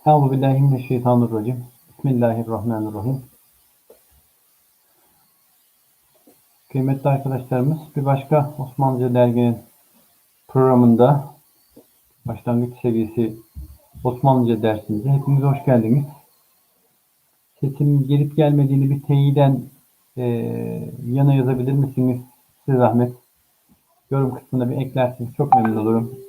Euzubillahimineşşeytanirracim. Bismillahirrahmanirrahim. Kıymetli arkadaşlarımız, bir başka Osmanlıca derginin programında başlangıç seviyesi Osmanlıca dersimize hepiniz hoş geldiniz. Sesim gelip gelmediğini bir teyiden yana yazabilir misiniz? Size zahmet. Yorum kısmına bir eklerseniz çok memnun olurum.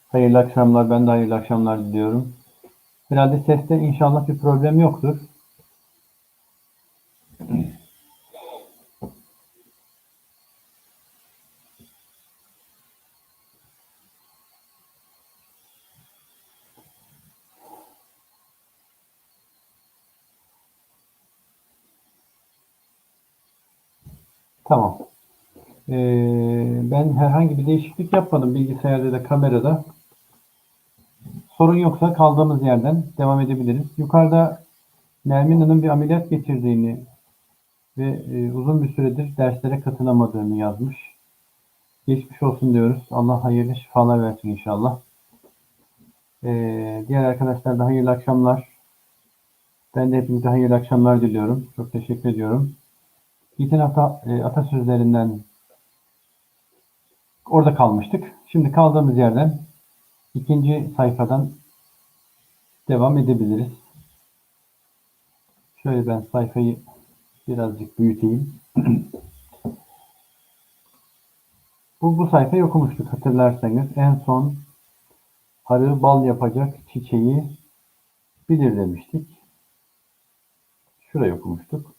Hayırlı akşamlar. Ben de hayırlı akşamlar diliyorum. Herhalde seste inşallah bir problem yoktur. Tamam. Ben herhangi bir değişiklik yapmadım bilgisayarda da kamerada. Sorun yoksa kaldığımız yerden devam edebiliriz. Yukarıda Nermin Hanım bir ameliyat geçirdiğini ve uzun bir süredir derslere katılamadığını yazmış. Geçmiş olsun diyoruz. Allah hayırlı şifalar versin inşallah. Diğer arkadaşlar da hayırlı akşamlar. Ben de hepinize hayırlı akşamlar diliyorum. Çok teşekkür ediyorum. Geçen hafta atasözlerinden orada kalmıştık. Şimdi kaldığımız yerden ikinci sayfadan devam edebiliriz. Şöyle ben sayfayı birazcık büyüteyim. Bu sayfayı okumuştuk hatırlarsanız. En son arı bal yapacak çiçeği bilir demiştik. Şurayı okumuştuk.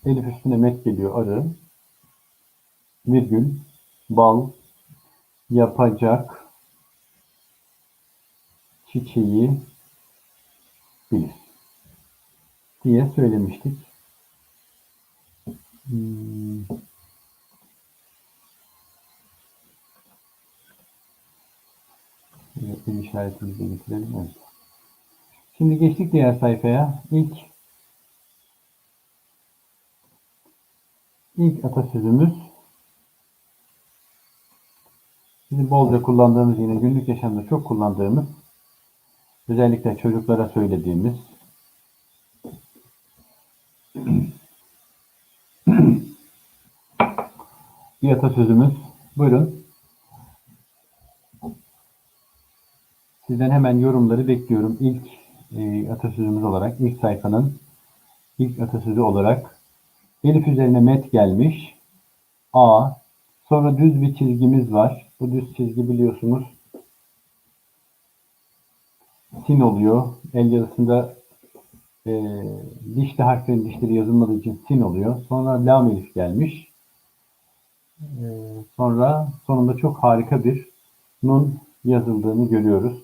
Elif üstüne met geliyor arı. Virgül bal yapacak çiçeği bilir diye söylemiştik. Evet, bir işaretimizi getirelim. Evet. Şimdi geçtik diğer sayfaya. İlk atasözümüz bizim bolca kullandığımız, yine günlük yaşamda çok kullandığımız, özellikle çocuklara söylediğimiz bir atasözümüz. Buyurun. Sizden hemen yorumları bekliyorum. İlk atasözümüz olarak, ilk sayfanın ilk atasözü olarak Elif üzerine met gelmiş. A. Sonra düz bir çizgimiz var. Bu düz çizgi biliyorsunuz sin oluyor. El yazısında dişli harflerin dişleri yazılmadığı için sin oluyor. Sonra lam elif gelmiş. Sonra sonunda çok harika bir nun yazıldığını görüyoruz.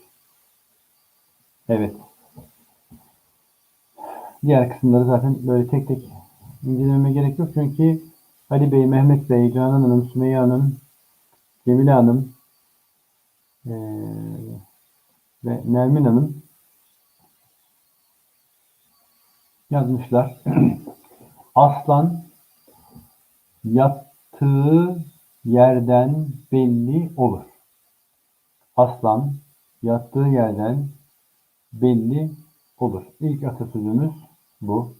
Evet. Diğer kısımları zaten böyle tek tek incelememe gerek yok. Çünkü Ali Bey, Mehmet Bey, Canan Hanım, Sümeyye Hanım, Cemile Hanım ve Nermin Hanım yazmışlar. Aslan yattığı yerden belli olur. Aslan yattığı yerden belli olur. İlk atasözümüz bu.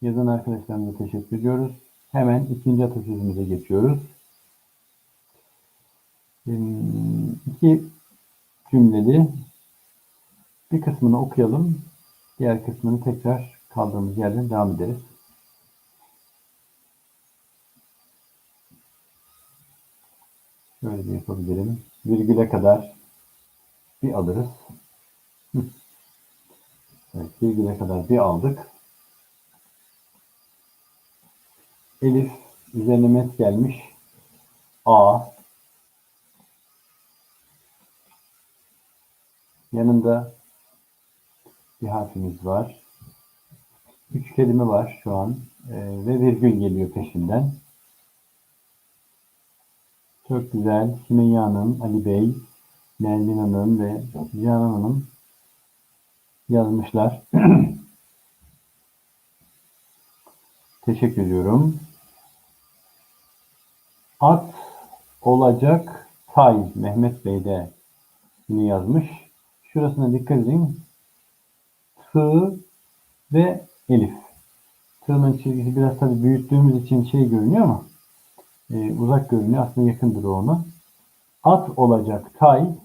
Yazan arkadaşlarımıza teşekkür ediyoruz. Hemen ikinci atasözümüze geçiyoruz. İki cümleli bir kısmını okuyalım. Diğer kısmını tekrar kaldığımız yerden devam ederiz. Şöyle bir yapabilirim. Virgüle kadar bir alırız. Evet, virgüle kadar bir aldık. Elif üzerine met gelmiş. A. Yanında bir harfimiz var. 3 kelime var şu an ve virgül geliyor peşinden. Çok güzel. Sümeyye Hanım, Ali Bey, Nermin Hanım ve Canan Hanım yazmışlar. Teşekkür ediyorum. At olacak tay. Mehmet Bey de yine yazmış. Şurasına dikkat edin. Tığ ve elif. Tığın çizgisi biraz tabii büyüttüğümüz için şey görünüyor ama uzak görünüyor. Aslında yakındır o ona. At olacak tay.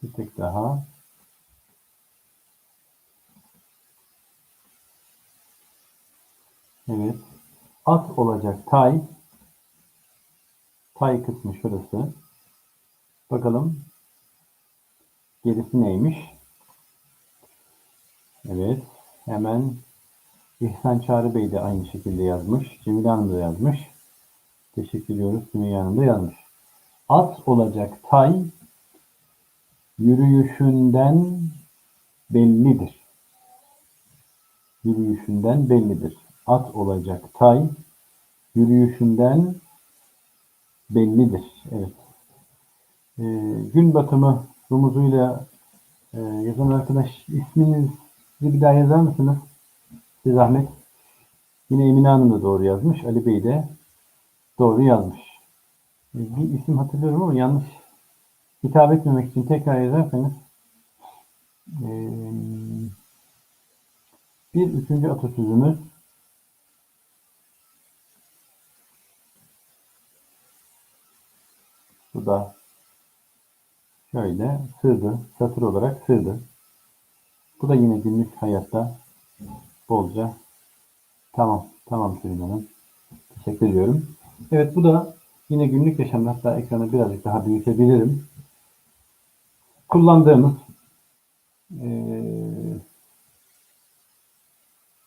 Bir tek daha. Evet. At olacak tay. Tay kısmı şurası. Bakalım gerisi neymiş? Evet. Hemen İhsan Çağrı Bey de aynı şekilde yazmış. Cemile Hanım da yazmış. Teşekkür ediyoruz. Sümeyye Hanım da yazmış. At olacak tay yürüyüşünden bellidir. Yürüyüşünden bellidir. At olacak tay yürüyüşünden bellidir. Evet. Gün batımı rumuzuyla yazan arkadaş isminizi bir daha yazar mısınız? Size zahmet. Yine Emine Hanım da doğru yazmış. Ali Bey de doğru yazmış. Bir isim hatırlıyorum ama yanlış hitap etmemek için tekrar yazarsanız bir üçüncü atasözümüz bu da şöyle sığdı. Satır olarak sığdı. Bu da yine günlük hayatta bolca. Tamam. Tamam Süleyman Hanım. Teşekkür ediyorum. Evet bu da yine günlük yaşamda hatta ekranı birazcık daha büyütebilirim. Kullandığımız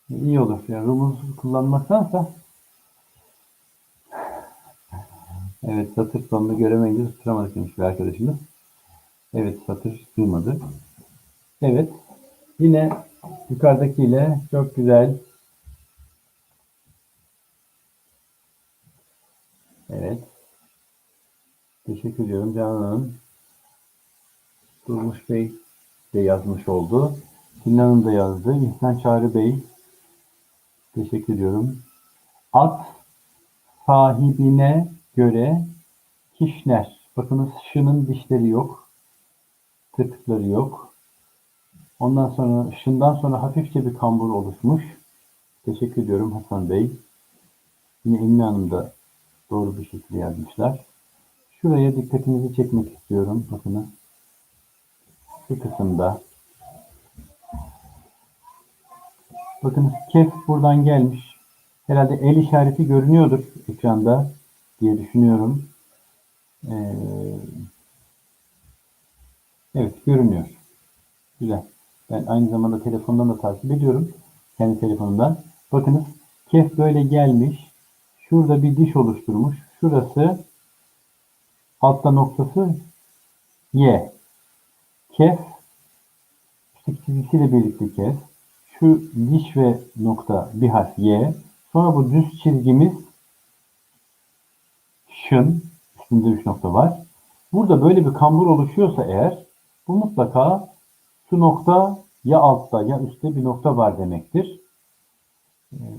iyi olur. Yani rumuz kullanmaktansa evet satır sonunu göremeyince tutturamadık demiş bir arkadaşımız. Evet satır sığmadı. Evet yine yukarıdakiyle çok güzel. Evet. Teşekkür ediyorum Canan Hanım. Durmuş Bey de yazmış oldu. Sinan Hanım da yazdı. İhsan Çağrı Bey. Teşekkür ediyorum. At sahibine göre kişner. Bakınız şının dişleri yok. Tırtıkları yok. Ondan sonra şından sonra hafifçe bir kambur oluşmuş. Teşekkür ediyorum Hasan Bey. Yine Emine Hanım da doğru bir şekilde yazmışlar. Şuraya dikkatinizi çekmek istiyorum. Bakınız. Şu kısımda. Bakınız kef buradan gelmiş. Herhalde el işareti görünüyordur ekranda diye düşünüyorum. Evet görünüyor. Güzel. Ben aynı zamanda telefondan da takip ediyorum. Kendi telefonumdan. Bakınız kef böyle gelmiş. Şurada bir diş oluşturmuş. Şurası altta noktası Y. Kef işte çizgisiyle birlikte kef. Şu diş ve nokta bir harf Y. Sonra bu düz çizgimiz şın. Üstünde 3 nokta var. Burada böyle bir kambur oluşuyorsa eğer bu mutlaka şu nokta ya altta ya üstte bir nokta var demektir.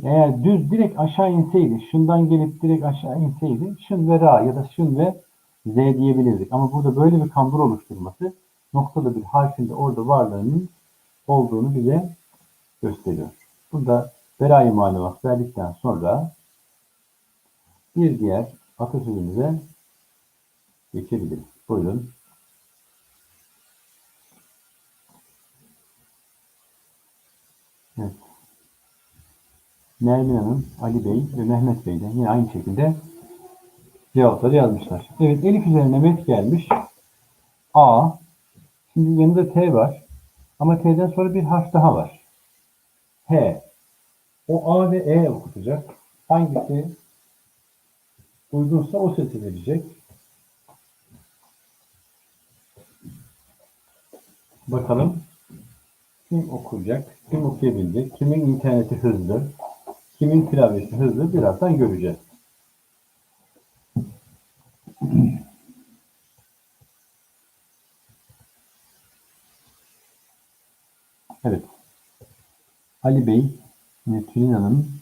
Eğer düz direkt aşağı inseydi, şundan gelip direkt aşağı inseydi, şın ve ra ya da şın ve z diyebilirdik. Ama burada böyle bir kambur oluşturması noktalı bir harfin de orada varlığının olduğunu bize gösteriyor. Burada berayı malumat verdikten sonra bir diğer atasözümüze geçebiliriz. Buyurun. Evet. Nermin Hanım, Ali Bey ve Mehmet Bey de yine aynı şekilde cevapları yazmışlar. Evet, Elif üzerine met gelmiş. A. Şimdi yanında T var. Ama T'den sonra bir harf daha var. H. O A ve E okutacak. Hangisi uygunsa o sesi verecek. Bakalım. Kim okuyacak, kim okuyabilecek, kimin interneti hızlı, kimin klavyesi hızlı birazdan göreceğiz. Evet. Ali Bey, Tülin Hanım.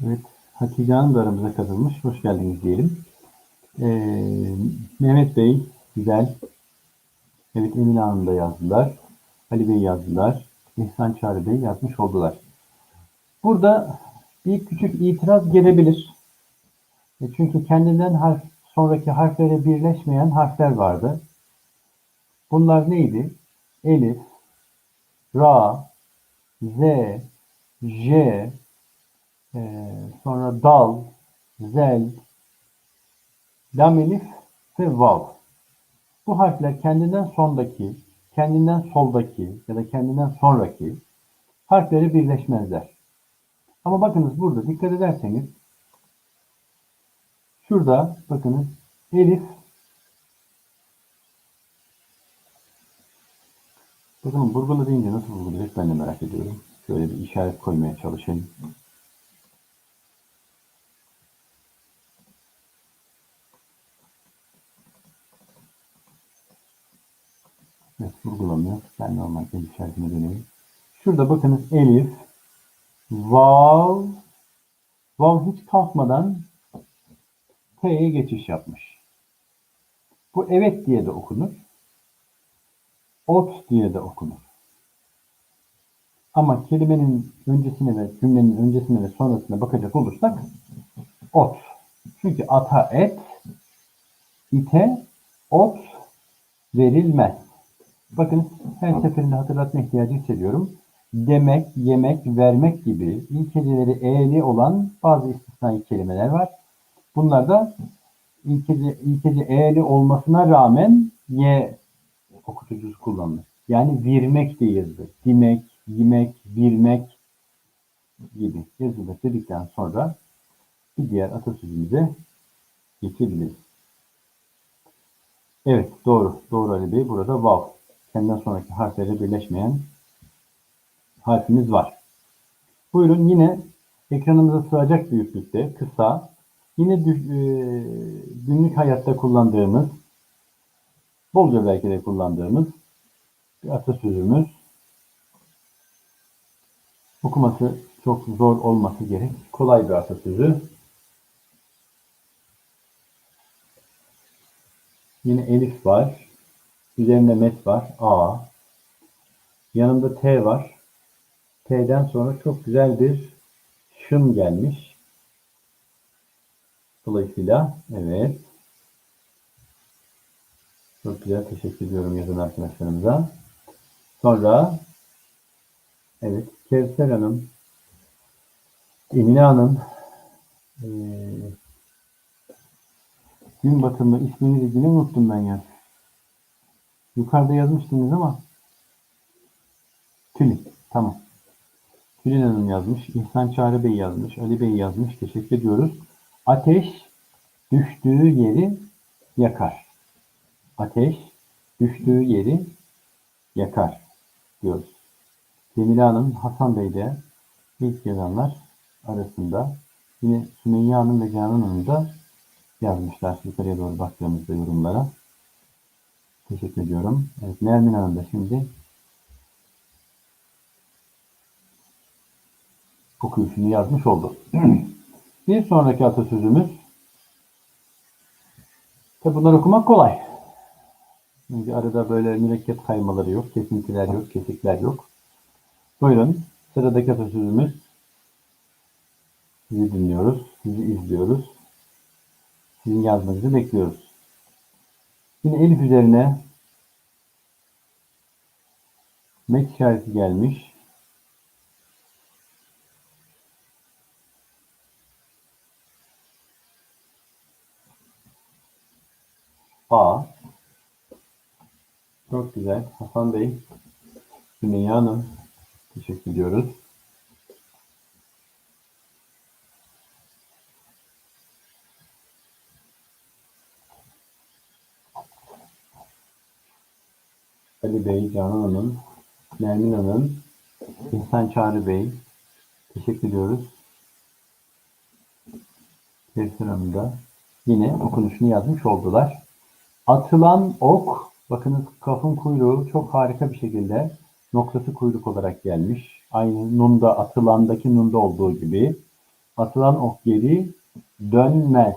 Evet. Hatice Hanım da aramıza katılmış. Hoş geldiniz diyelim. Mehmet Bey, güzel. Evet, Emine Hanım da yazdılar. Ali Bey yazdılar. İhsan Çağrı Bey yazmış oldular. Burada bir küçük itiraz gelebilir. Çünkü kendinden sonraki harflere birleşmeyen harfler vardı. Bunlar neydi? Elif, Ra, Z, J, sonra Dal, Zel, Lam Elif ve Vav. Bu harfler kendinden sondaki, kendinden soldaki ya da kendinden sonraki harfleri birleşmezler. Ama bakınız burada dikkat ederseniz şurada bakınız Elif, bakın vurgulu deyince nasıl vurgulayacak ben de merak ediyorum. Şöyle bir işaret koymaya çalışayım. Evet, vurgulamıyor. Ben normal el işaretine döneyim. Şurada bakınız Elif, Vav, Vav hiç kalkmadan T'ye geçiş yapmış. Bu evet diye de okunur. Ot diye de okunur. Ama kelimenin öncesine ve cümlenin öncesine ve sonrasına bakacak olursak ot. Çünkü ata et, ite ot verilmez. Bakın her seferinde hatırlatma ihtiyacı hissediyorum. Demek, yemek, vermek gibi ilk heceleri e'li olan bazı istisnai kelimeler var. Bunlar da ilk hece e'li olmasına rağmen y okutucusu kullanılır. Yani virmek de yazılır. Dimek, yemek, virmek gibi yazılır dedikten sonra bir diğer atasözümüze geçebiliriz. Evet, doğru. Doğru Ali Bey. Burada vav. Kendinden sonraki harfleri birleşmeyen harfimiz var. Buyurun yine ekranımıza sığacak büyüklükte, kısa, yine günlük hayatta kullandığımız, bolca belki de kullandığımız bir atasözümüz. Okuması çok zor olması gerek. Kolay bir atasözü. Yine elif var. Üzerinde met var. A. Yanında T var. T'den sonra çok güzel bir şın gelmiş. Dolayısıyla evet. Çok güzel. Teşekkür ediyorum yazan arkadaşlarımıza. Sonra evet Kevser Hanım, Emine Hanım, gün batımı isminizi yine unuttum ben ya. Yukarıda yazmıştınız ama Tülin. Tamam. Tülin Hanım yazmış. İhsan Çağrı Bey yazmış. Ali Bey yazmış. Teşekkür ediyoruz. Ateş düştüğü yeri yakar. Ateş düştüğü yeri yakar diyoruz. Cemile Hanım, Hasan Bey de ilk yazanlar arasında. Yine Sümeyye Hanım ve Canan Hanım da yazmışlar yukarıya doğru baktığımızda yorumlara. Teşekkür ediyorum. Evet, Nermin Hanım da şimdi okuyuşunu yazmış oldu. Bir sonraki atasözümüz, tabi bunları okumak kolay. Çünkü arada böyle mürekkep kaymaları yok, kesintiler yok, kesikler yok. Buyurun, sıradaki atasözümüz. Sizi dinliyoruz, sizi izliyoruz. Sizin yazmanızı bekliyoruz. Yine elif üzerine met işareti gelmiş. A. Çok güzel. Hasan Bey, Sümeyye Hanım. Teşekkür ediyoruz. Ali Bey, Canan Hanım, Nermin Hanım, İhsan Çağrı Bey. Teşekkür ediyoruz. Fersin Hanım da yine okunuşunu yazmış oldular. Atılan ok, bakınız kafın kuyruğu çok harika bir şekilde noktası kuyruk olarak gelmiş. Aynı nunda, atılandaki nunda olduğu gibi. Atılan ok geri dönmez.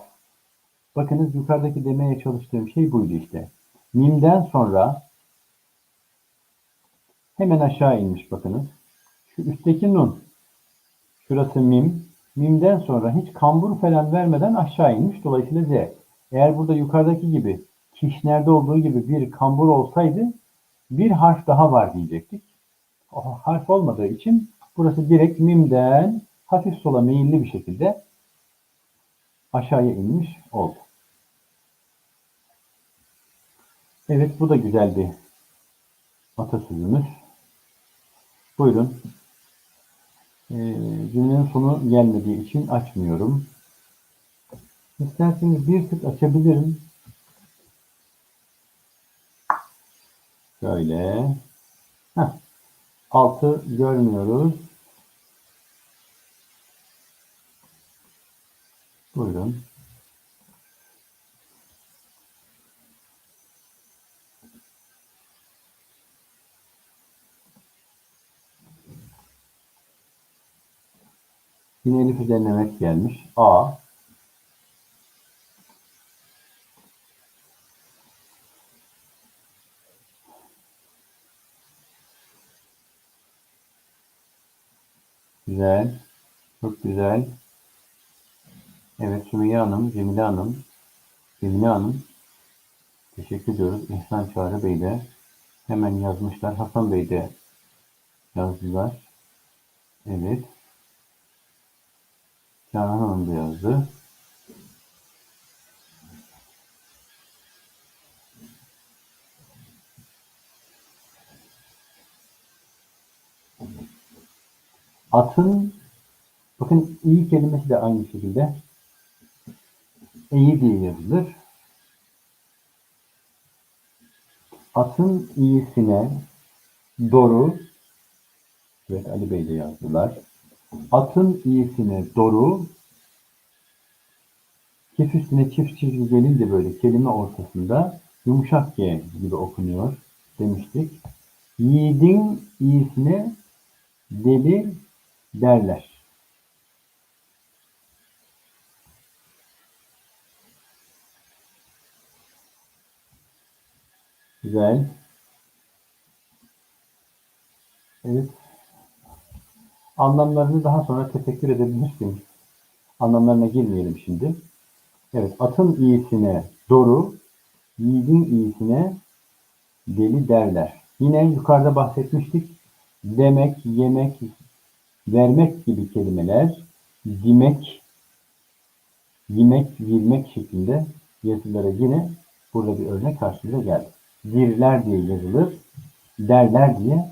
Bakınız yukarıdaki demeye çalıştığım şey buydu işte. Mimden sonra hemen aşağı inmiş bakınız. Şu üstteki nun. Şurası mim. Mimden sonra hiç kambur falan vermeden aşağı inmiş. Dolayısıyla Z. Eğer burada yukarıdaki gibi kişnerde olduğu gibi bir kambur olsaydı bir harf daha var diyecektik. O harf olmadığı için burası direkt mimden hafif sola meyilli bir şekilde aşağıya inmiş oldu. Evet, bu da güzel bir atasözümüz. Buyurun. Cümlenin sonu gelmediği için açmıyorum. İsterseniz bir tık açabilirim. Şöyle. Heh. Altı görmüyoruz. Buyurun. Yine elif üzerine met gelmiş. A. Güzel. Çok güzel. Evet, Sümeyye Hanım, Cemile Hanım, Emine Hanım. Teşekkür ediyoruz. İhsan Çağrı Bey de hemen yazmışlar. Hasan Bey de yazdılar. Evet. Canan Hanım da yazdı. Atın, bakın iyi kelimesi de aynı şekilde iyi diye yazılır. Atın iyisine doğru, evet Ali Bey de yazdılar. Atın iyisine doğru, çift üstüne çift çizgi gelince böyle kelime ortasında yumuşak G gibi okunuyor demiştik. Yiğidin iyisine deli derler. Güzel. Evet. Anlamlarını daha sonra tefekkür edebilirsiniz. Anlamlarına girmeyelim şimdi. Evet. Atın iyisine doğru, yiğidin iyisine deli derler. Yine yukarıda bahsetmiştik. Demek, yemek, vermek gibi kelimeler dimek, yemek, bilmek şeklinde yazılara yine burada bir örnek karşımıza geldi. Dirler diye yazılır, derler diye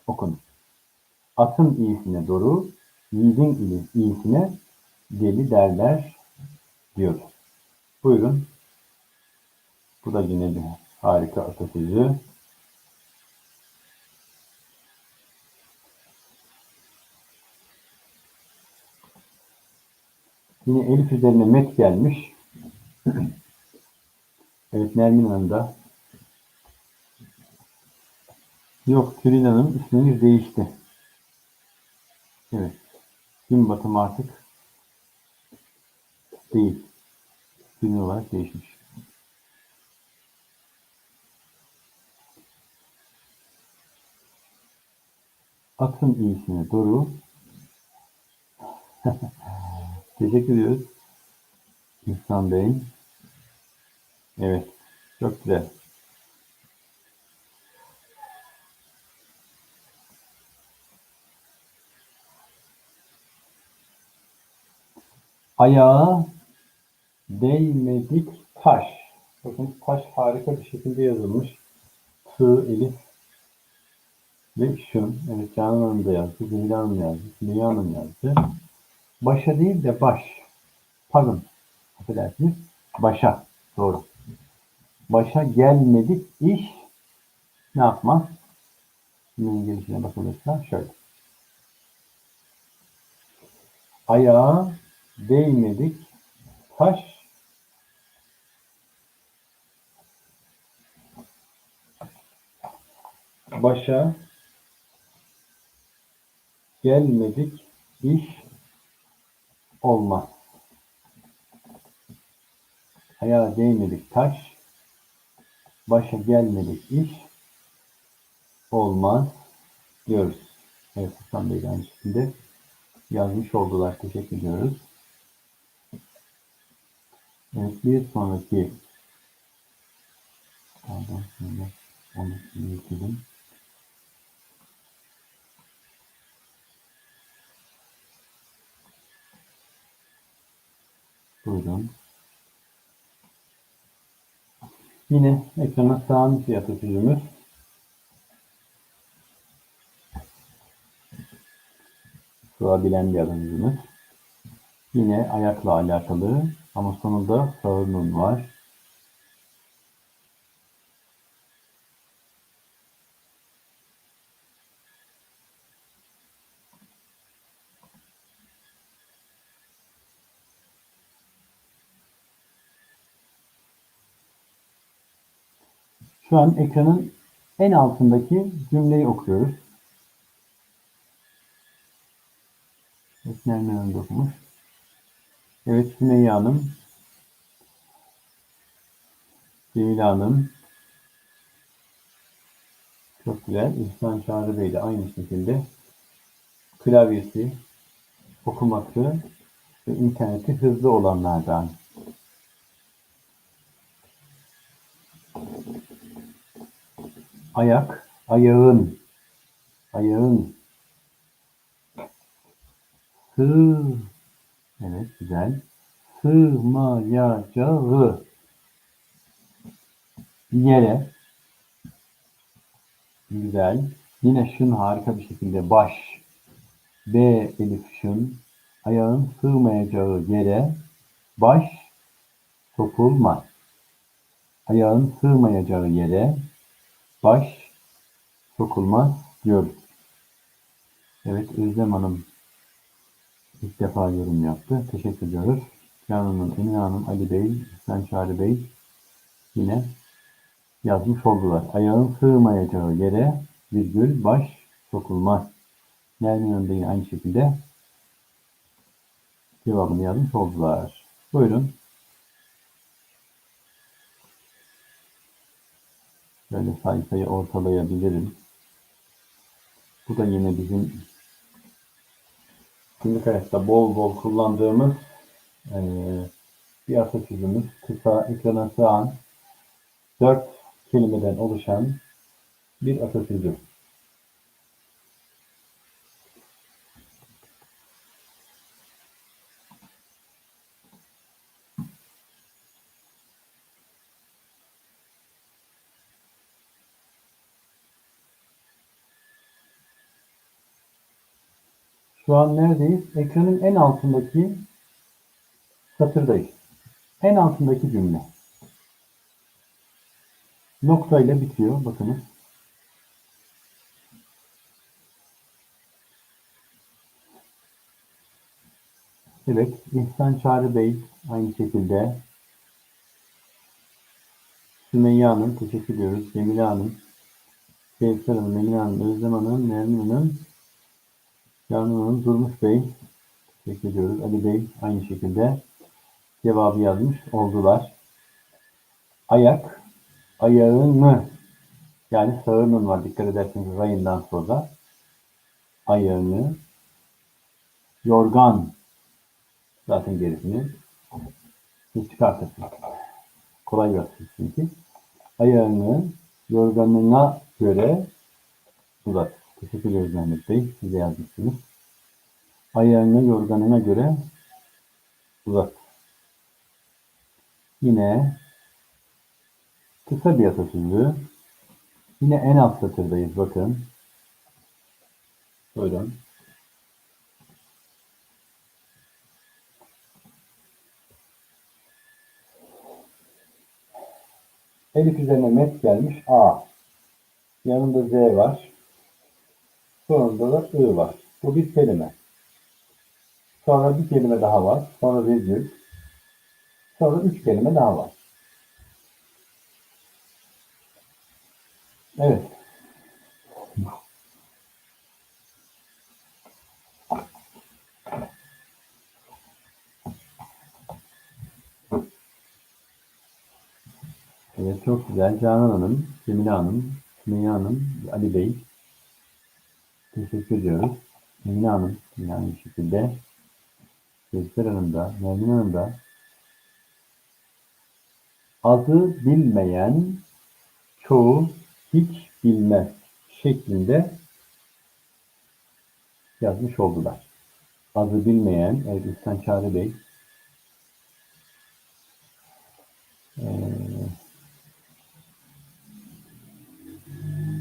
okunur. Atın iyisine doğru, yiğidin iyisine deli derler diyoruz. Buyurun. Bu da yine bir harika atasözü. Yine elif üzerine met gelmiş. Evet, Nermin Hanım da. Yok, Tülin Hanım, isminiz değişti. Evet. Gün batımı artık değil. Gün olarak değişmiş. Atın iyisine doğru. Teşekkür ediyoruz. İhsan Bey. Evet. Çok güzel. Ayağa değmedik taş. Bakın taş harika bir şekilde yazılmış. Tığ, elif ve şun. Evet, Canan Hanım da yazdı. Cemile Hanım yazdı. Sümeyye Hanım yazdı. Başa değil de baş. Pardon. Affedersiniz. Başa. Doğru. Başa gelmedik iş Ne yapmaz? Cümlenin gelişine bakılırsa şöyle. Ayağa değmedik taş başa gelmedik iş olmaz. Ayağa değmedik taş başa gelmedik iş olmaz diyoruz. Evet, Hasan Bey de aynı şekilde yazmış oldular. Teşekkür ediyoruz. Evet, bir sonraki pardon, şöyle onu yürütelim. Buyurun. Yine ekrana sığan bir atasözümüz. Sığabilen bir atasözümüz. Yine ayakla alakalı ama sonunda sağır nun var. Şu an ekranın en altındaki cümleyi okuyoruz. Esmer Hanım okumuş. Evet, Sümeyye Hanım, Cemile Hanım, çok güzel. İhsan Çağrı Bey de aynı şekilde klavyesi, okuması ve interneti hızlı olanlardan. Ayak, ayağın, ayağın, sığ, evet güzel, sığmayacağı yere, güzel. Yine şun harika bir şekilde baş, B elif şun, ayağın sığmayacağı yere baş sokulmaz. Ayağın sığmayacağı yere baş sokulmaz diyoruz. Evet, Özlem Hanım ilk defa yorum yaptı. Teşekkür ediyoruz. Canan Hanım, Emine Hanım, Ali Bey, İhsan Çağrı Bey yine yazmış oldular. Ayağın sığmayacağı yere virgül baş sokulmaz. Nermin Hanım da yine aynı şekilde cevabını yazmış oldular. Buyurun. Böyle sayfayı ortalayabilirim. Bu da yine bizim günlük hayatta bol bol kullandığımız bir atasözümüz. Kısa, ekrana sığan 4 kelimeden oluşan bir atasözü. Şu an neredeyiz? Ekranın en altındaki satırdayız. En altındaki cümle. Noktayla bitiyor. Bakınız. Evet. İhsan Çağrı Bey aynı şekilde. Sümeyye Hanım teşekkür ediyoruz. Cemile Hanım, Sevser Hanım, Emine Hanım, Özlem Hanım, Nermin Hanım, Canan Hanım, Durmuş Bey teşekkür ediyoruz. Ali Bey aynı şekilde cevabı yazmış oldular. Ayak, ayağını yani sağırının var. Dikkat ederseniz rayından sonra ayağını, yorgan zaten gerisini siz çıkartırsınız. Kolay yazsın çünkü. Ayağını yorganına göre uzat. Teşekkür ederiz Mehmet Bey. Size yazmışsınız. Ayağını yorganına göre uzat. Yine kısa bir atasözü. Yine en alt satırdayız bakın. Buyurun. Elif üzerine met gelmiş A. Yanında Z var. Sonunda da I var. Bu bir kelime. Sonra bir kelime daha var. Sonra virgül. Sonra 3 kelime daha var. Evet. Evet, çok güzel. Canan Hanım, Cemile Hanım, Sümeyye Hanım, Ali Bey. Teşekkür ediyoruz. Emine Hanım yine aynı şekilde. Göster Hanım da, Nermin Hanım da. Azı bilmeyen çoğu hiç bilmez şeklinde yazmış oldular. Azı bilmeyen, evet İhsan Çağrı Bey.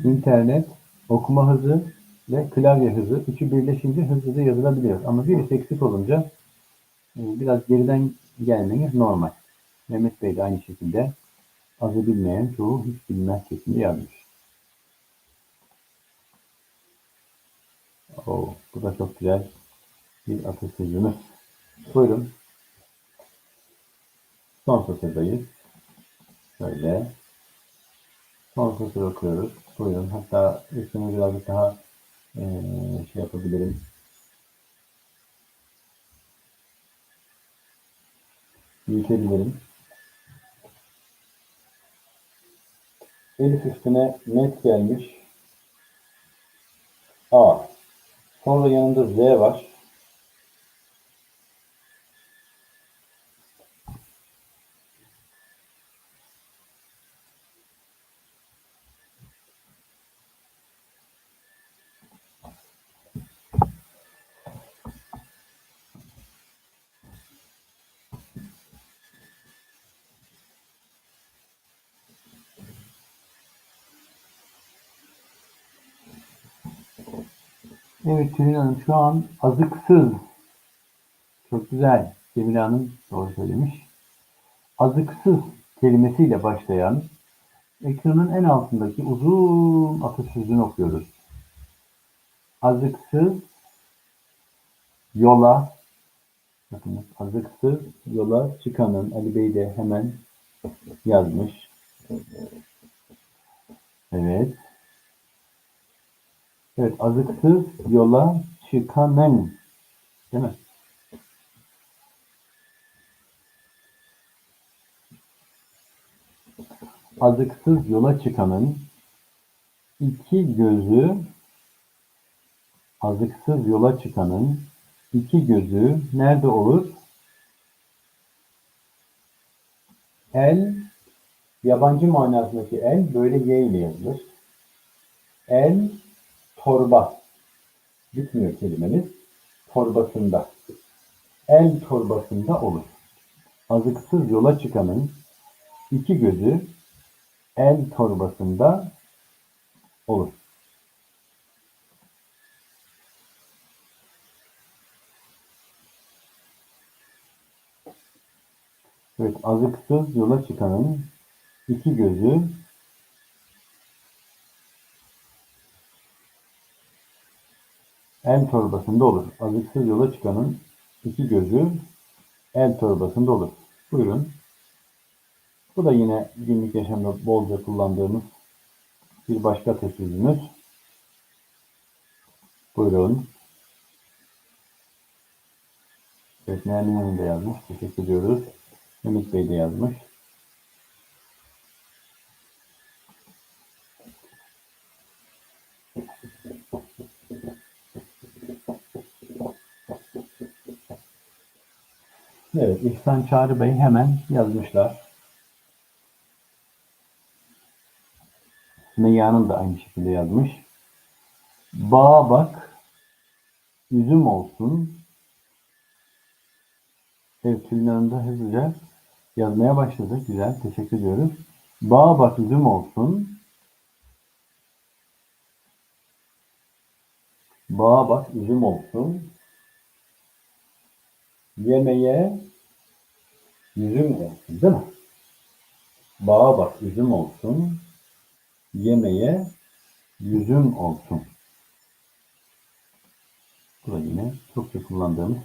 İnternet, okuma hızı ve klavye hızı. Üçü birleşince hızlı yazılabiliyor. Ama birisi eksik olunca biraz geriden gelmeniz normal. Mehmet Bey de aynı şekilde azı bilmeyen çoğu hiç bilmez şeklinde yazmış. Oo, bu da çok güzel bir atasözümüz. Buyurun. Son satırdayız. Şöyle. Son satır okuyoruz. Buyurun. Hatta üstüne birazcık daha şey yapabilirim. Büyütebilirim. Elif üstüne net gelmiş. A. Sonra yanında Z var. Evet Tülin Hanım şu an azıksız. Çok güzel. Cemile Hanım doğru söylemiş. Azıksız kelimesiyle başlayan ekranın en altındaki uzun atasözünü okuyoruz. Azıksız yola, bakın azıksız yola çıkanın, Ali Bey de hemen yazmış. Evet. Evet, azıksız yola çıkanın, değil mi? Azıksız yola çıkanın iki gözü, azıksız yola çıkanın iki gözü nerede olur? El, yabancı manasındaki el böyle Y ile yazılır. El, torba. Bitmiyor kelimeniz. Torbasında. El torbasında olur. Azıksız yola çıkanın iki gözü el torbasında olur. Evet, azıksız yola çıkanın iki gözü el torbasında olur. Azıksız yola çıkanın iki gözü el torbasında olur. Buyurun. Bu da yine günlük yaşamda bolca kullandığımız bir başka atasözümüz. Buyurun. Evet, Nermin Hanım da yazmış. Teşekkür ediyoruz. Ümit Bey de yazmış. Evet, İhsan Çağrı Bey hemen yazmışlar. Sümeyye Hanım da aynı şekilde yazmış. Bağa bak, üzüm olsun. Evet, Tülin Hanım da hızlıca yazmaya başladı. Güzel, teşekkür ediyoruz. Bağa bak, üzüm olsun. Bağa bak, üzüm olsun. Yemeye yüzüm olsun, değil mi? Bağa bak, üzüm olsun. Yemeye yüzüm olsun. Bu da yine çokça kullandığımız.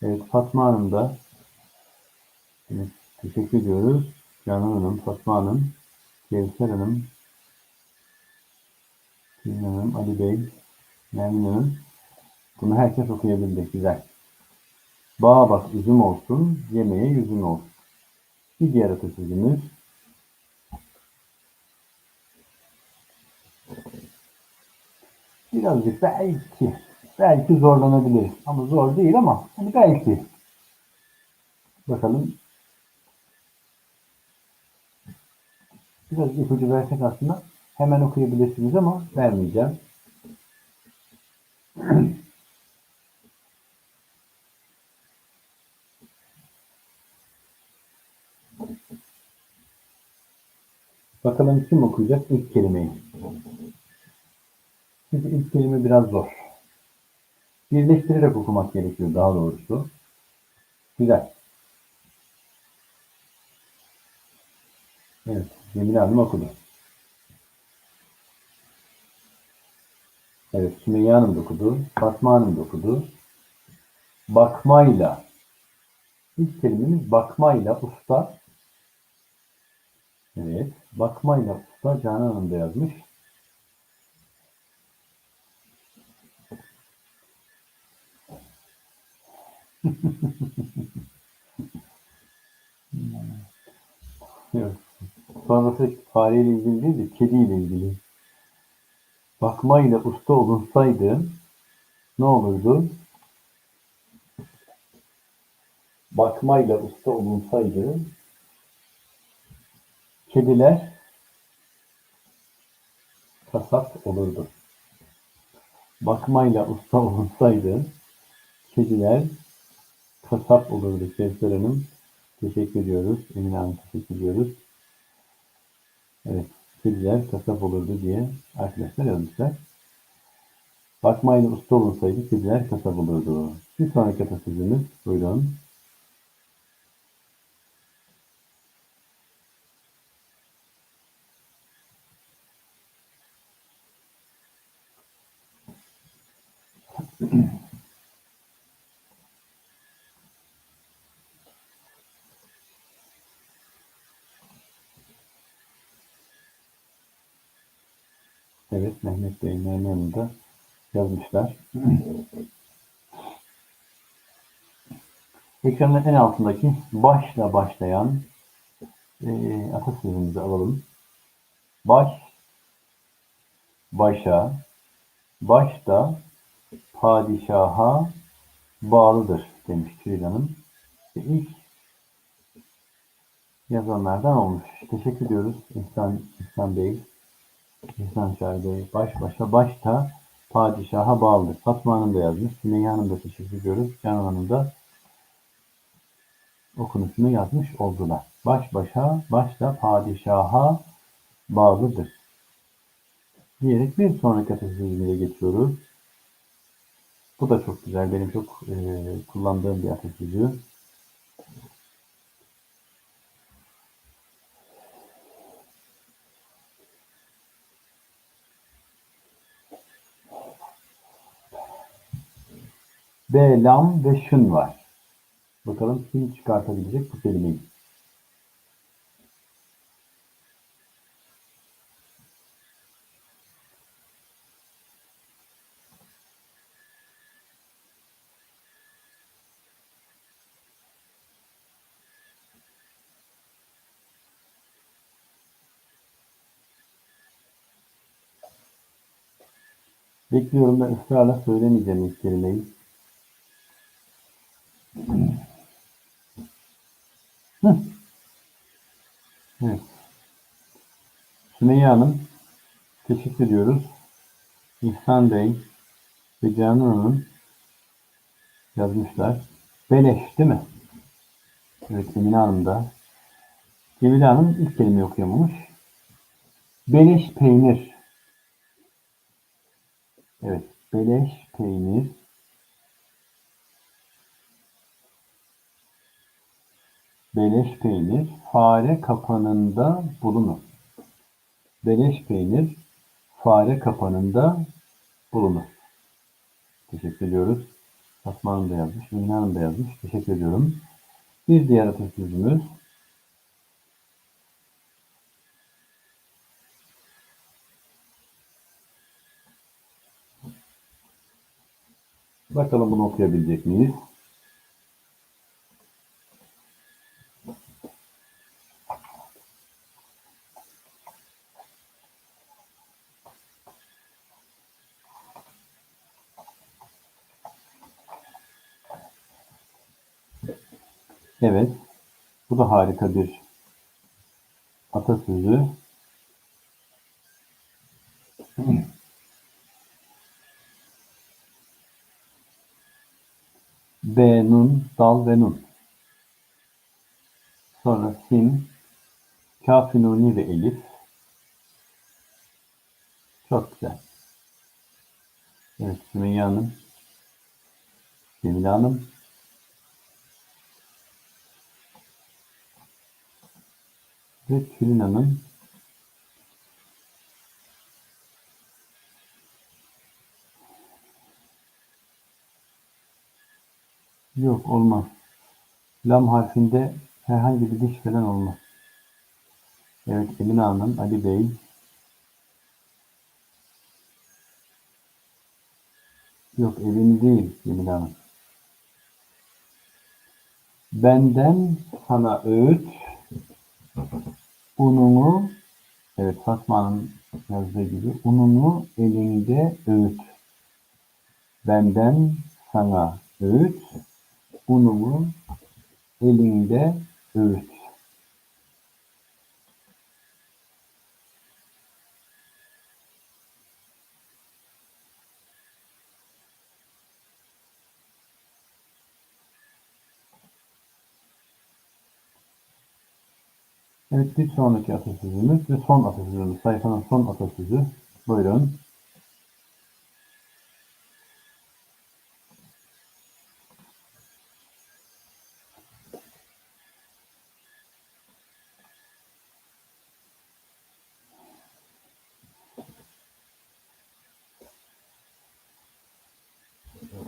Evet, Fatma Hanım da evet, teşekkür ediyoruz. Canan Hanım, Fatma Hanım, Kevser Hanım, Tülin Hanım, Ali Bey, Nermin Hanım. Bunu herkes okuyabildi. Güzel. Bağa bak üzüm olsun, yemeğe yüzüm olsun. Bir diğer atasözümüz. Birazcık belki zorlanabiliriz. Ama zor değil ama hani belki. Bakalım biraz ipucu versek aslında hemen okuyabilirsiniz ama vermeyeceğim. Bakalım kim okuyacak ilk kelimeyi. Çünkü ilk kelime biraz zor. Birleştirerek okumak gerekiyor daha doğrusu. Güzel. Evet. Cemile Hanım okudu. Evet. Sümeyye Hanım da okudu. Fatma Hanım da okudu. Bakmayla. İlk kelimemiz bakmayla usta. Evet. Bakmayla usta. Canan Hanım da yazmış. Evet. Sonrası fareyle ilgili değil de kediyle ilgili. Bakmayla usta olunsaydı ne olurdu? Bakmayla usta olunsaydı kediler kasap olurdu. Bakmayla usta olunsaydı kediler kasap olurdu. Kevser Hanım teşekkür ediyoruz. Emine Hanım teşekkür ediyoruz. Evet, kediler kasap olurdu diye arkadaşlar yazmışlar. Bakmayla usta olunsaydı kediler kasap olurdu. Bir sonraki atasözümüz buyurun. Evet, Mehmet Bey'in yanında yazmışlar. Ekranın en altındaki başla başlayan atasözümüzü alalım. Baş, başa, baş da padişaha bağlıdır demiş Tülin Hanım. İlk yazanlardan olmuş. Teşekkür ediyoruz İhsan Bey, İhsan Şahin Bey. Baş başa, baş da padişaha bağlıdır. Fatma Hanım da yazmış. Sümeyye Hanım da teşekkür ediyoruz. Canan Hanım da okunuşunu yazmış oldular. Baş başa, baş da padişaha bağlıdır diyerek bir sonraki atasözüne geçiyoruz. Bu da çok güzel. Benim çok kullandığım bir atasözü. B, lam ve şın var. Bakalım kim çıkartabilecek bu kelimeyi. Bekliyorum da ısrarla söylemeyeceğim ilk kelimeyi. Evet. Sümeyye Hanım teşekkür ediyoruz. İhsan Bey ve Canan Hanım yazmışlar. Beleş değil mi? Evet, Emine Hanım da. Cemile Hanım ilk kelimeyi okuyamamış. Beleş peynir. Evet. Beleş peynir. Beleş peynir fare kapanında bulunur. Beleş peynir fare kapanında bulunur. Teşekkür ediyoruz. Fatma Hanım da yazmış, Mine Hanım da yazmış. Teşekkür ediyorum. Bir diğer atasözümüz. Bakalım bunu okuyabilecek miyiz? Evet. Bu da harika bir atasözü. B, nun, dal ve nun. Sonra sin, kaf, nuni ve elif. Çok güzel. Evet, Sümeyye Hanım, Cemile Hanım ve Tülin Hanım. Yok, olmaz. Lam harfinde herhangi bir diş falan olmaz. Evet, Emine Hanım, Ali Bey. Yok, evin değil Cemile Hanım. Benden sana öğüt, ununu, evet Fatma Hanım yazdığı gibi, ununu elinde öğüt. Benden sana öğüt, ununu elinde öğüt. Evet, bir sonraki atasözümüz ve son atasözümüz. Sayfanın son atasözü. Buyurun.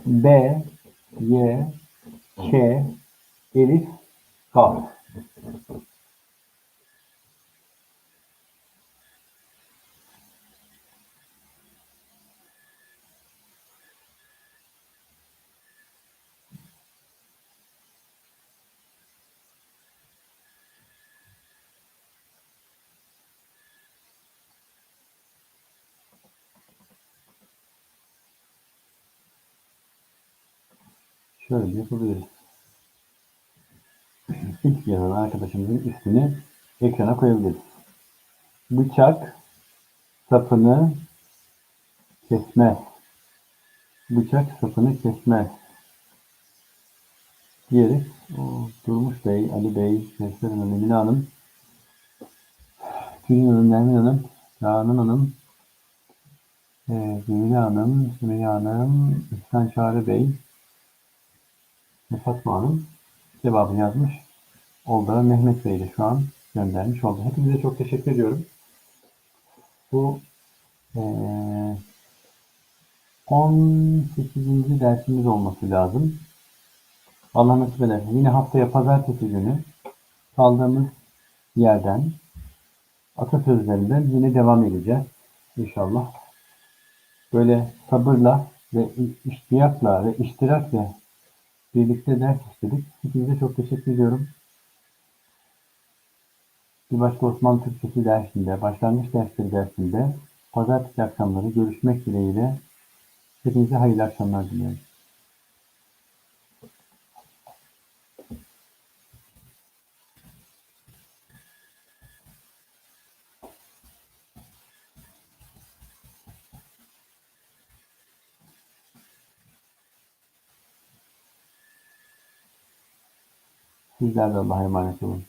B, Y, K, Elif, Kaf. Şöyle yapabiliriz. İlk yazan arkadaşımızın ismini ekrana koyabiliriz. Bıçak sapını kesmez. Bıçak sapını kesmez diyerek Durmuş Bey, Ali Bey, Şehser Hanım, Emine Hanım, Tülin Hanım, Nermin Hanım, Canan Hanım, Cemile Hanım, Sümeyye Hanım, İhsan Çağrı Bey ve Fatma Hanım cevabını yazmış. Oldu. Mehmet Bey de şu an göndermiş oldu. Hepinize çok teşekkür ediyorum. Bu eee 18. dersimiz olması lazım. Allah nasip ederse yine haftaya pazartesi günü kaldığımız yerden atasözlerinden yine devam edeceğiz. İnşallah. Böyle sabırla ve iştiyakla ve iştirakla birlikte ders işledik. Hepinize çok teşekkür ediyorum. Bir başka Osmanlı Türkçesi dersinde, başlangıç dersleri dersinde pazartesi akşamları görüşmek dileğiyle hepinize hayırlı akşamlar diliyorum. Sizler de Allah'a emanet olun.